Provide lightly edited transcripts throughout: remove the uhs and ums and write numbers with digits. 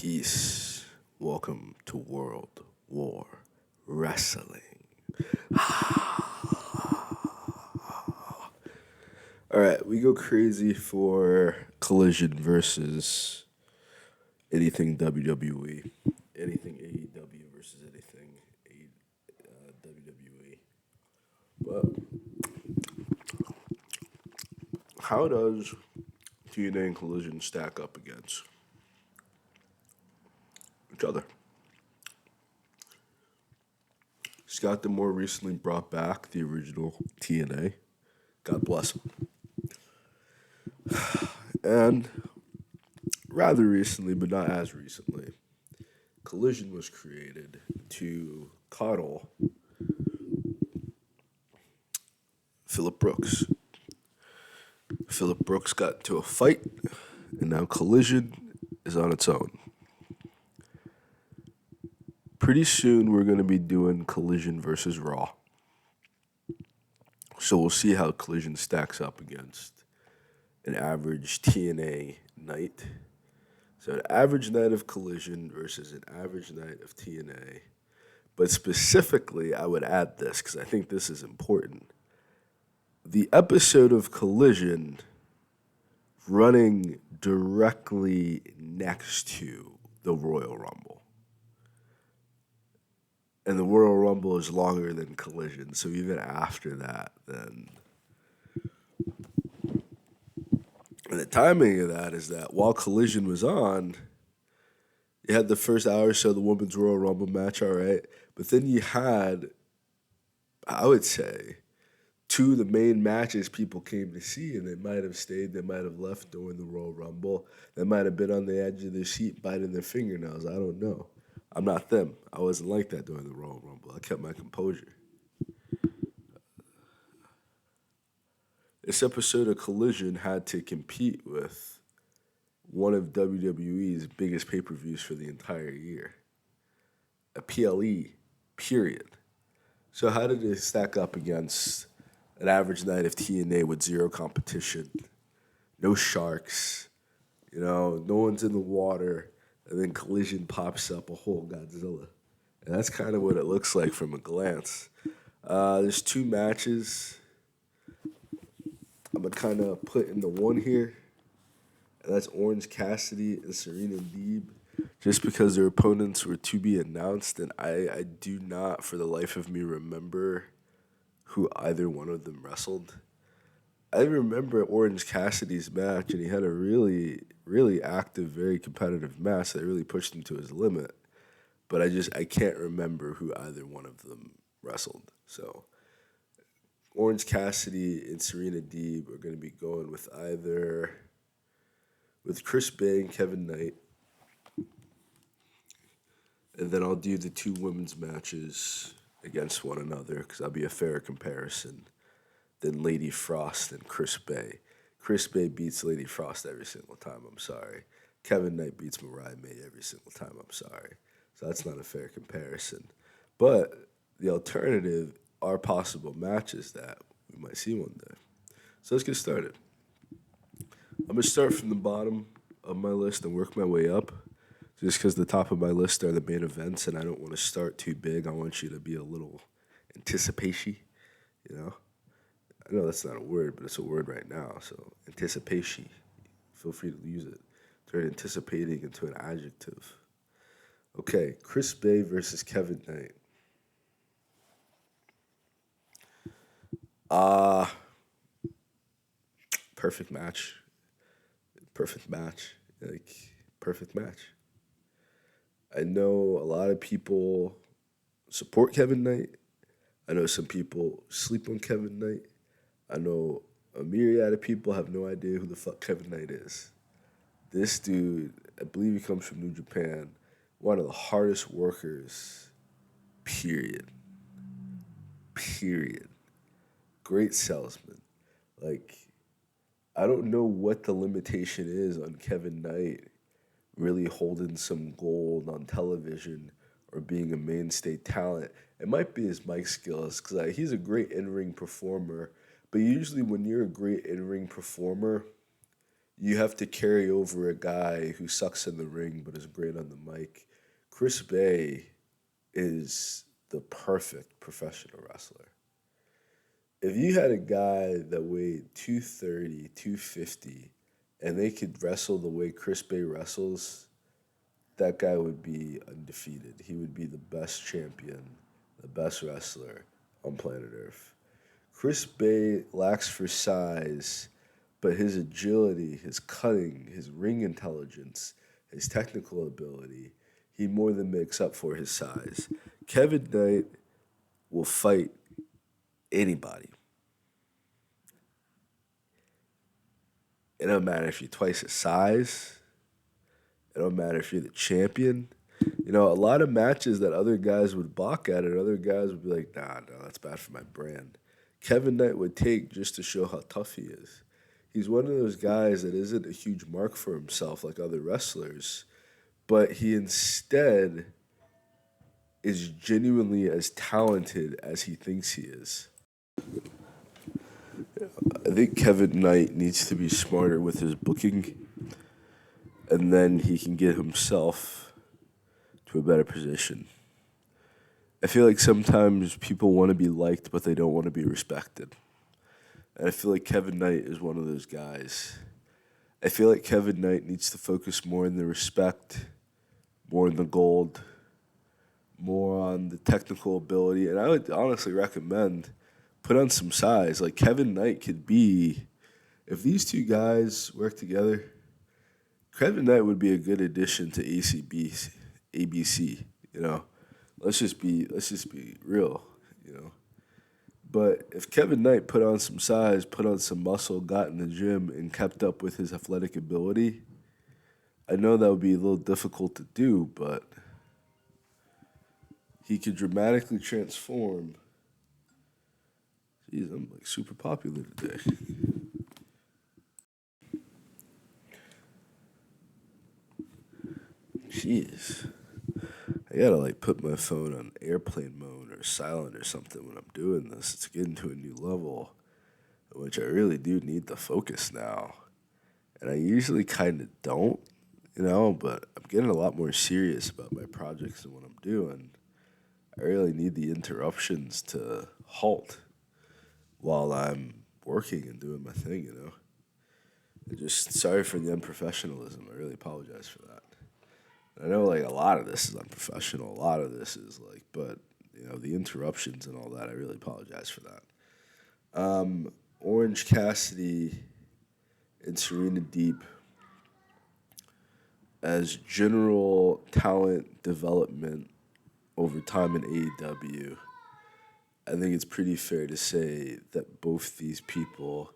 Peace. Welcome to World War Wrestling. All right, we go crazy for Collision versus anything WWE, anything AEW versus anything WWE. But how does TNA and Collision stack up against each other? Scott Demore recently brought back the original TNA. God bless him. And rather recently, but not as recently, Collision was created to coddle Phillip Brooks. Phillip Brooks got into a fight, and now Collision is on its own. Pretty soon, we're going to be doing Collision versus Raw. So we'll see how Collision stacks up against an average TNA night. So an average night of Collision versus an average night of TNA. But specifically, I would add this because I think this is important. The episode of Collision running directly next to the Royal Rumble. And the Royal Rumble is longer than Collision, so even after that, then... And the timing of that is that while Collision was on, you had the first hour or so of the Women's Royal Rumble match, all right? But then you had, I would say, two of the main matches people came to see, and they might have stayed, they might have left during the Royal Rumble. They might have been on the edge of their seat biting their fingernails. I don't know. I'm not them. I wasn't like that during the Royal Rumble. I kept my composure. This episode of Collision had to compete with one of WWE's biggest pay-per-views for the entire year. A PLE, period. So how did it stack up against an average night of TNA with zero competition? No sharks, no one's in the water, and then Collision pops up a whole Godzilla. And that's kind of what it looks like from a glance. There's two matches I'm going to kind of put into one here. And that's Orange Cassidy and Serena Deeb. Just because their opponents were to be announced, and I do not, for the life of me, remember who either one of them wrestled. I remember Orange Cassidy's match, and he had a really, really active, very competitive match that really pushed him to his limit. But I can't remember who either one of them wrestled. So Orange Cassidy and Serena Deeb are going to be going with Chris Bay and Kevin Knight. And then I'll do the two women's matches against one another because that'll be a fairer comparison than Lady Frost and Chris Bay. Chris Bay beats Lady Frost every single time, I'm sorry. Kevin Knight beats Mariah May every single time, I'm sorry. So that's not a fair comparison. But the alternative are possible matches that we might see one day. So let's get started. I'm going to start from the bottom of my list and work my way up. Just because the top of my list are the main events, and I don't want to start too big. I want you to be a little anticipation, I know that's not a word, but it's a word right now. So anticipation. Feel free to use it. Turn anticipating into an adjective. Okay, Chris Bay versus Kevin Knight. Perfect match. Perfect match. Perfect match. I know a lot of people support Kevin Knight. I know some people sleep on Kevin Knight. I know a myriad of people have no idea who the fuck Kevin Knight is. This dude, I believe he comes from New Japan, one of the hardest workers, period. Great salesman. I don't know what the limitation is on Kevin Knight really holding some gold on television or being a mainstay talent. It might be his mic skills because he's a great in-ring performer. But usually when you're a great in-ring performer, you have to carry over a guy who sucks in the ring but is great on the mic. Chris Bay is the perfect professional wrestler. If you had a guy that weighed 230, 250, and they could wrestle the way Chris Bay wrestles, that guy would be undefeated. He would be the best champion, the best wrestler on planet Earth. Chris Bay lacks for size, but his agility, his cutting, his ring intelligence, his technical ability, he more than makes up for his size. Kevin Knight will fight anybody. It don't matter if you're twice his size. It don't matter if you're the champion. You know, a lot of matches that other guys would balk at it, other guys would be like, nah, no, that's bad for my brand. Kevin Knight would take just to show how tough he is. He's one of those guys that isn't a huge mark for himself like other wrestlers, but he instead is genuinely as talented as he thinks he is. I think Kevin Knight needs to be smarter with his booking, and then he can get himself to a better position. I feel like sometimes people want to be liked, but they don't want to be respected. And I feel like Kevin Knight is one of those guys. I feel like Kevin Knight needs to focus more on the respect, more on the gold, more on the technical ability. And I would honestly recommend put on some size. Like Kevin Knight could be, if these two guys work together, Kevin Knight would be a good addition to ABC. You know, let's just be real. You know, but if Kevin Knight put on some size, put on some muscle, got in the gym, and kept up with his athletic ability, I know that would be a little difficult to do, but he could dramatically transform. Jeez, I'm like super popular today. Jeez. I gotta like put my phone on airplane mode or silent or something when I'm doing this. It's getting to a new level, which I really do need to focus now. And I usually kind of don't, you know, but I'm getting a lot more serious about my projects and what I'm doing. I really need the interruptions to halt while I'm working and doing my thing, you know. And just sorry for the unprofessionalism. I really apologize for that. I know like a lot of this is unprofessional. A lot of this is like, but you know the interruptions and all that. I really apologize for that. Orange Cassidy and Serena Deep as general talent development over time in AEW. I think it's pretty fair to say that both these people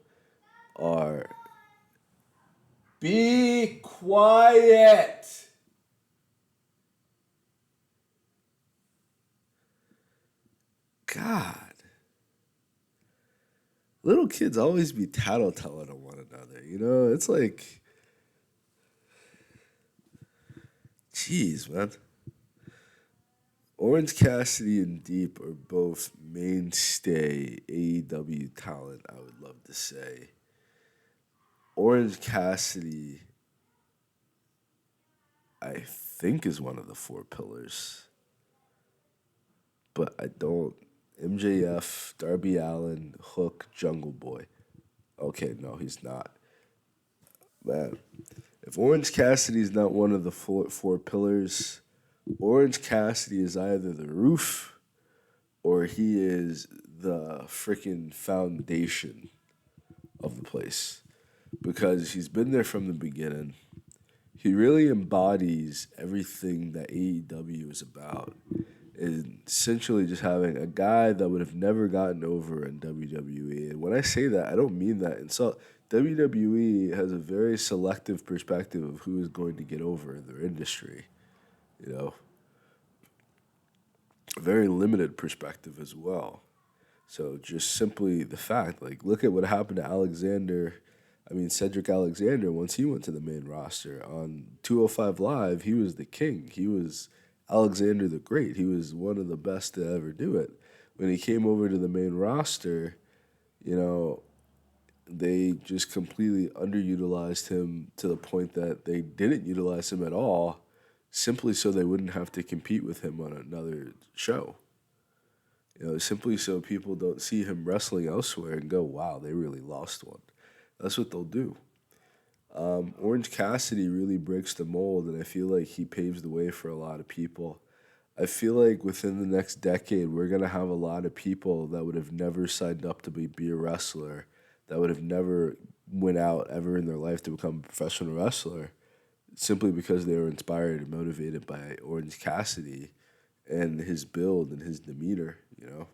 are. Be quiet. God. Little kids always be tattletelling on one another. You know, it's like, jeez, man. Orange Cassidy and Deep are both mainstay AEW talent, I would love to say. Orange Cassidy, I think, is one of the four pillars, but I don't. MJF, Darby Allin, Hook, Jungle Boy. Okay, no, he's not. Man, if Orange Cassidy is not one of the four pillars, Orange Cassidy is either the roof or he is the freaking foundation of the place because he's been there from the beginning. He really embodies everything that AEW is about. And essentially just having a guy that would have never gotten over in WWE. And when I say that, I don't mean that insult. WWE has a very selective perspective of who is going to get over in their industry. You know, a very limited perspective as well. So just simply the fact, like, look at what happened to Cedric Alexander, once he went to the main roster. On 205 Live, he was the king. He was Alexander the Great. He was one of the best to ever do it. When he came over to the main roster, you know, they just completely underutilized him to the point that they didn't utilize him at all, simply so they wouldn't have to compete with him on another show. Simply so people don't see him wrestling elsewhere and go, wow, they really lost one. That's what they'll do. Orange Cassidy really breaks the mold, and I feel like he paves the way for a lot of people. I feel like within the next decade, we're going to have a lot of people that would have never signed up to be a wrestler, that would have never went out ever in their life to become a professional wrestler, simply because they were inspired and motivated by Orange Cassidy and his build and his demeanor. You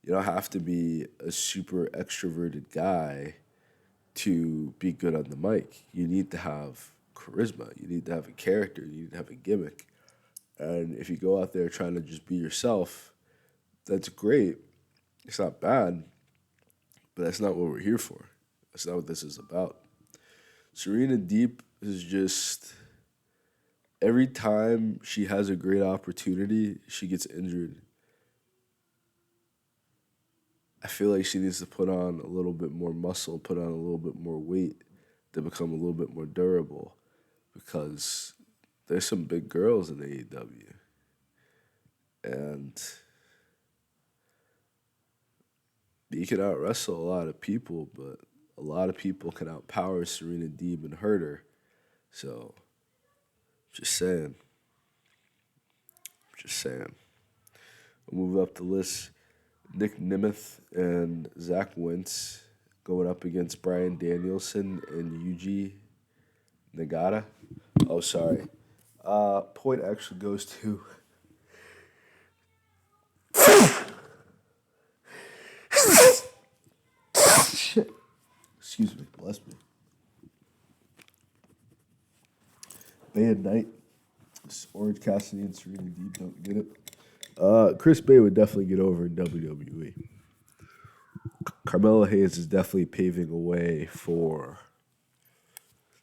don't have to be a super extroverted guy to be good on the mic. You need to have charisma. You need to have a character. You need to have a gimmick. And if you go out there trying to just be yourself, that's great. It's not bad, but that's not what we're here for. That's not what this is about. Serena Deep is just every time she has a great opportunity, she gets injured. I feel like she needs to put on a little bit more muscle, put on a little bit more weight to become a little bit more durable because there's some big girls in AEW. And you can out wrestle a lot of people, but a lot of people can outpower Serena Deeb and hurt her. So, just saying. Just saying. We'll move up the list. Nick Nemeth and Zach Wentz going up against Brian Danielson and Yuji Nagata. Oh, sorry. Point actually goes to. Shit. Excuse me. Bless me. Bay and Knight. Orange Cassidy and Serena Deeb don't get it. Chris Bay would definitely get over in WWE. Carmelo Hayes is definitely paving a way for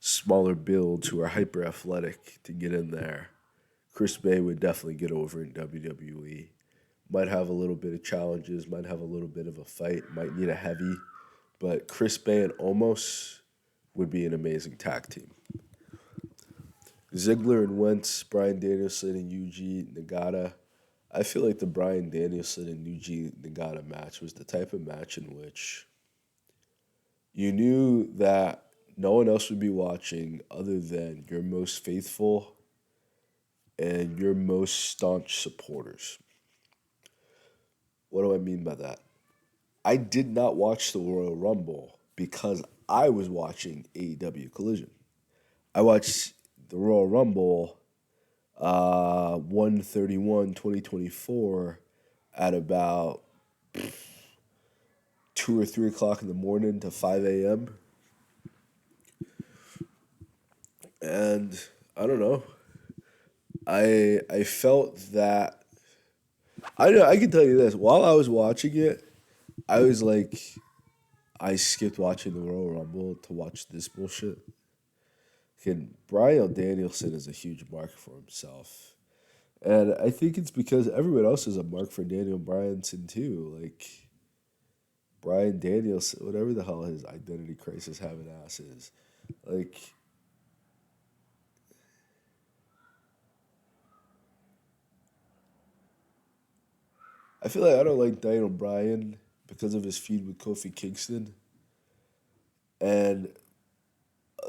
smaller builds who are hyper athletic to get in there. Chris Bay would definitely get over in WWE. Might have a little bit of challenges, might have a little bit of a fight, might need a heavy, but Chris Bay and Omos would be an amazing tag team. Ziggler and Wentz, Bryan Danielson and Yuji Nagata. I feel like the Bryan Danielson and Yuji Nagata match was the type of match in which you knew that no one else would be watching other than your most faithful and your most staunch supporters. What do I mean by that? I did not watch the Royal Rumble because I was watching AEW Collision. I watched the Royal Rumble 1/31/2024 at about 2 or 3 o'clock in the morning to 5 a.m. And I don't know. I felt that I can tell you this. While I was watching it, I was like, I skipped watching the Royal Rumble to watch this bullshit. And Brian Danielson is a huge mark for himself. And I think it's because everyone else is a mark for Daniel Bryanson too. Like Brian Danielson, whatever the hell his identity crisis having ass is. Like I feel like I don't like Daniel Bryan because of his feud with Kofi Kingston. And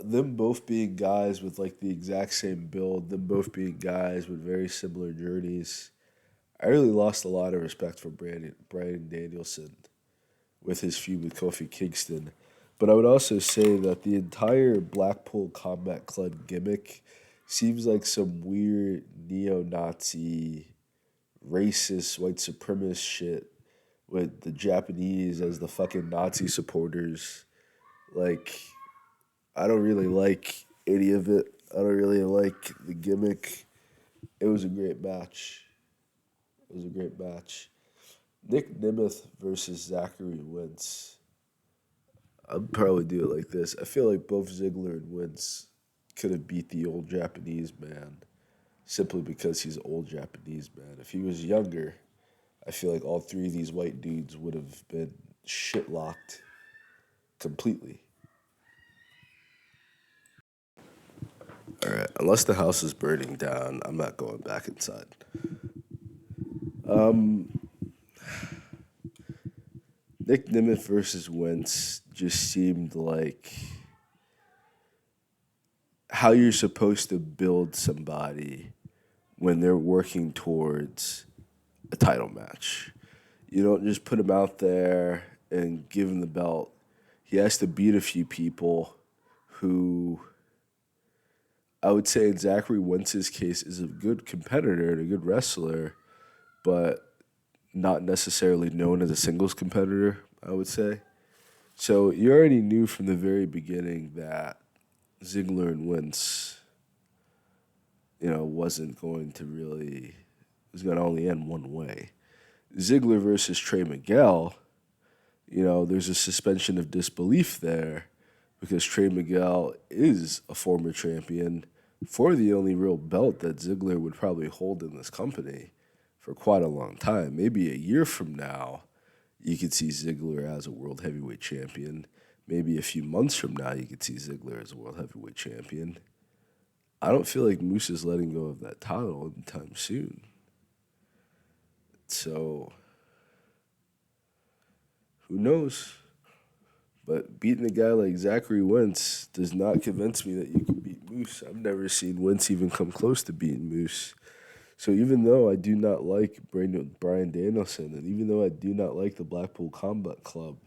them both being guys with like the exact same build, them both being guys with very similar journeys. I really lost a lot of respect for Bryan Danielson with his feud with Kofi Kingston. But I would also say that the entire Blackpool Combat Club gimmick seems like some weird neo-Nazi, racist, white supremacist shit with the Japanese as the fucking Nazi supporters. Like, I don't really like any of it. I don't really like the gimmick. It was a great match. It was a great match. Nick Nemeth versus Zachary Wentz. I'd probably do it like this. I feel like both Ziggler and Wentz could have beat the old Japanese man simply because he's an old Japanese man. If he was younger, I feel like all three of these white dudes would have been shit locked completely. All right, unless the house is burning down, I'm not going back inside. Um, Nick Nemeth versus Wentz just seemed like how you're supposed to build somebody when they're working towards a title match. You don't just put him out there and give him the belt. He has to beat a few people who I would say in Zachary Wentz's case is a good competitor and a good wrestler, but not necessarily known as a singles competitor, I would say. So you already knew from the very beginning that Ziggler and Wentz, wasn't going to really, it was going to only end one way. Ziggler versus Trey Miguel, there's a suspension of disbelief there because Trey Miguel is a former champion for the only real belt that Ziggler would probably hold in this company for quite a long time. Maybe a year from now, you could see Ziggler as a world heavyweight champion. Maybe a few months from now, you could see Ziggler as a world heavyweight champion. I don't feel like Moose is letting go of that title anytime soon. So, who knows? But beating a guy like Zachary Wentz does not convince me that you can beat Moose. I've never seen Wentz even come close to beating Moose. So even though I do not like Brian Danielson, and even though I do not like the Blackpool Combat Club,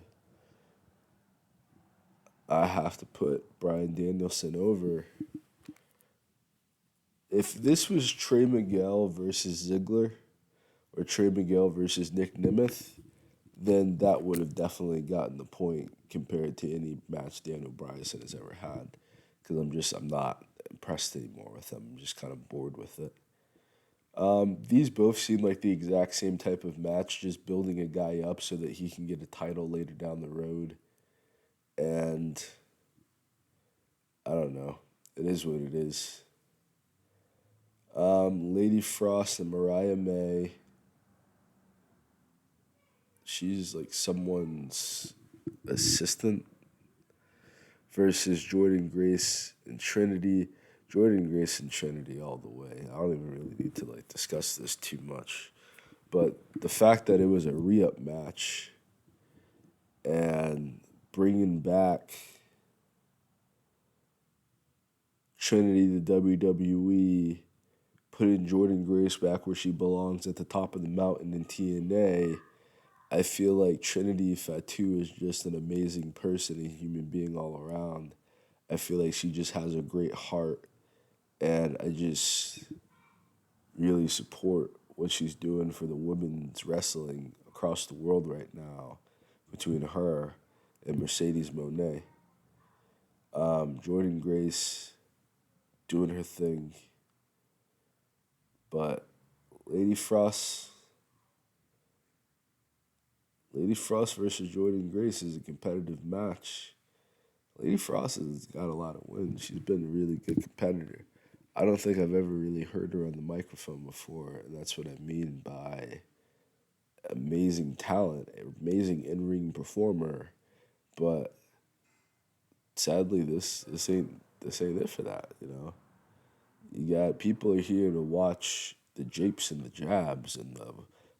I have to put Brian Danielson over. If this was Trey Miguel versus Ziggler, or Trey Miguel versus Nick Nemeth, then that would have definitely gotten the point compared to any match Daniel Bryan has ever had. Because I'm not impressed anymore with him. I'm just kind of bored with it. These both seem like the exact same type of match, just building a guy up so that he can get a title later down the road. And I don't know. It is what it is. Lady Frost and Mariah May. She's like someone's assistant versus Jordan Grace and Trinity. Jordan Grace and Trinity all the way. I don't even really need to discuss this too much. But the fact that it was a re-up match and bringing back Trinity to WWE, putting Jordan Grace back where she belongs at the top of the mountain in TNA, I feel like Trinity Fatu is just an amazing person, a human being all around. I feel like she just has a great heart, and I just really support what she's doing for the women's wrestling across the world right now between her and Mercedes Moné. Jordan Grace doing her thing, but Lady Frost, Lady Frost versus Jordan Grace is a competitive match. Lady Frost has got a lot of wins. She's been a really good competitor. I don't think I've ever really heard her on the microphone before, and that's what I mean by amazing talent, amazing in-ring performer. But sadly, this ain't it for that. You got people are here to watch the japes and the jabs and the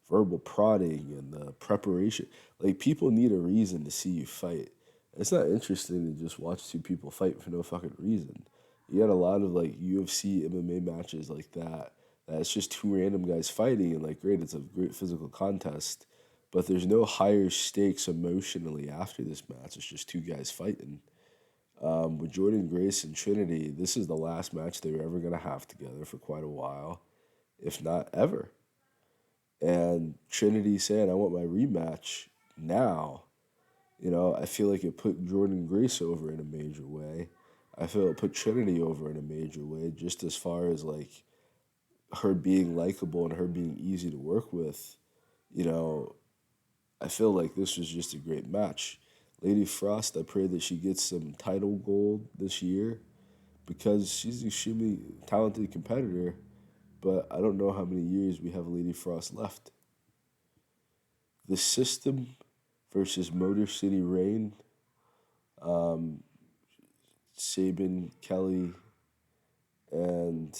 verbal prodding and the preparation. Like people need a reason to see you fight. It's not interesting to just watch two people fight for no fucking reason. You got a lot of UFC MMA matches like that. That's just two random guys fighting and great, it's a great physical contest. But there's no higher stakes emotionally after this match. It's just two guys fighting. With Jordan Grace and Trinity, this is the last match they were ever going to have together for quite a while, if not ever. And Trinity saying, I want my rematch now. I feel like it put Jordan Grace over in a major way. I feel it put Trinity over in a major way, just as far as her being likable and her being easy to work with. You know, I feel like this was just a great match. Lady Frost, I pray that she gets some title gold this year because she's an extremely talented competitor, but I don't know how many years we have Lady Frost left. The System versus Motor City Rain. Sabin, Kelly, and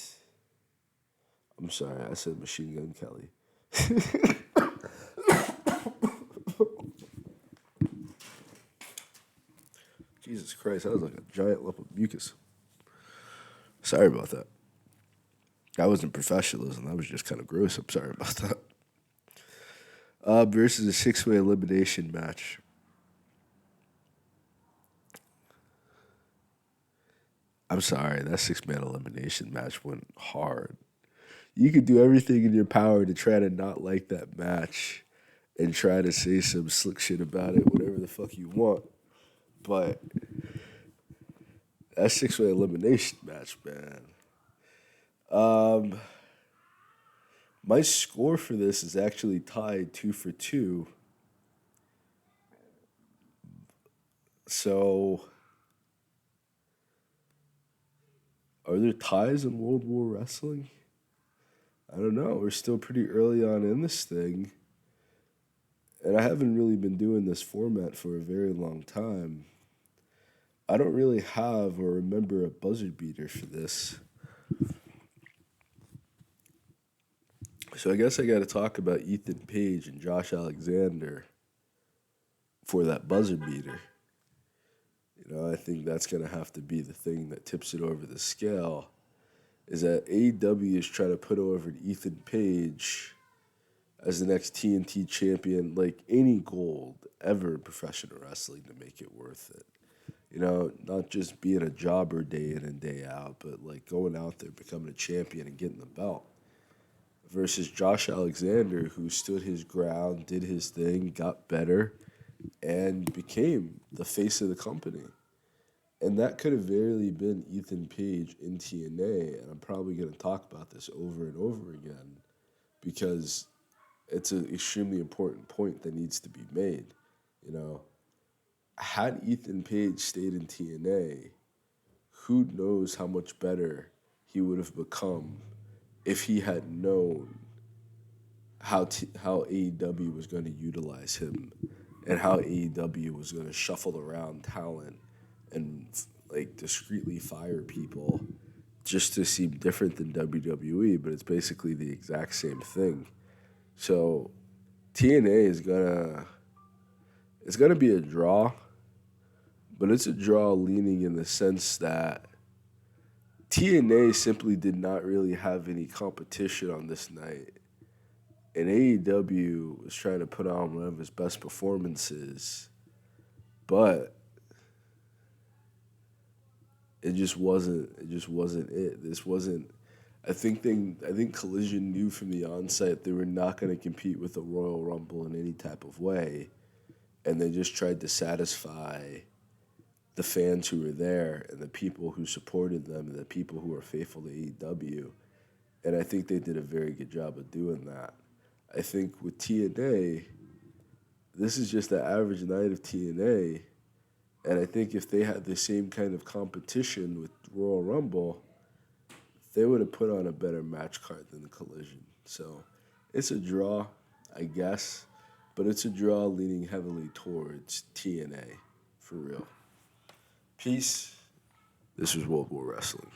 I'm sorry, I said Machine Gun Kelly. Jesus Christ, that was like a giant lump of mucus. Sorry about that. That wasn't professionalism. That was just kind of gross. I'm sorry about that. Versus a six-way elimination match. I'm sorry, that six-man elimination match went hard. You could do everything in your power to try to not like that match and try to say some slick shit about it, whatever the fuck you want. But that six-way elimination match, man. Um, my score for this is actually tied 2-2. So, are there ties in World War Wrestling? I don't know. We're still pretty early on in this thing. And I haven't really been doing this format for a very long time. I don't really have or remember a buzzer beater for this. So I guess I got to talk about Ethan Page and Josh Alexander for that buzzer beater. You know, I think that's going to have to be the thing that tips it over the scale. Is that AEW is trying to put over Ethan Page as the next TNT champion, like any gold ever in professional wrestling to make it worth it. You know, not just being a jobber day in and day out, but like going out there, becoming a champion and getting the belt. Versus Josh Alexander, who stood his ground, did his thing, got better, and became the face of the company. And that could have very been Ethan Page in TNA, and I'm probably going to talk about this over and over again because it's an extremely important point that needs to be made. You know, had Ethan Page stayed in TNA, who knows how much better he would have become if he had known how AEW was going to utilize him and how AEW was going to shuffle around talent and like discreetly fire people just to seem different than WWE, but it's basically the exact same thing. So TNA is gonna be a draw, but it's a draw leaning in the sense that TNA simply did not really have any competition on this night. And AEW was trying to put on one of his best performances, but it just wasn't it. This wasn't I think Collision knew from the onset they were not going to compete with the Royal Rumble in any type of way, and they just tried to satisfy the fans who were there and the people who supported them and the people who are faithful to AEW. And I think they did a very good job of doing that. I think with TNA, this is just the average night of TNA. And I think if they had the same kind of competition with Royal Rumble, they would have put on a better match card than the Collision. So it's a draw, I guess, but it's a draw leaning heavily towards TNA, for real. Peace. This was World War Wrestling.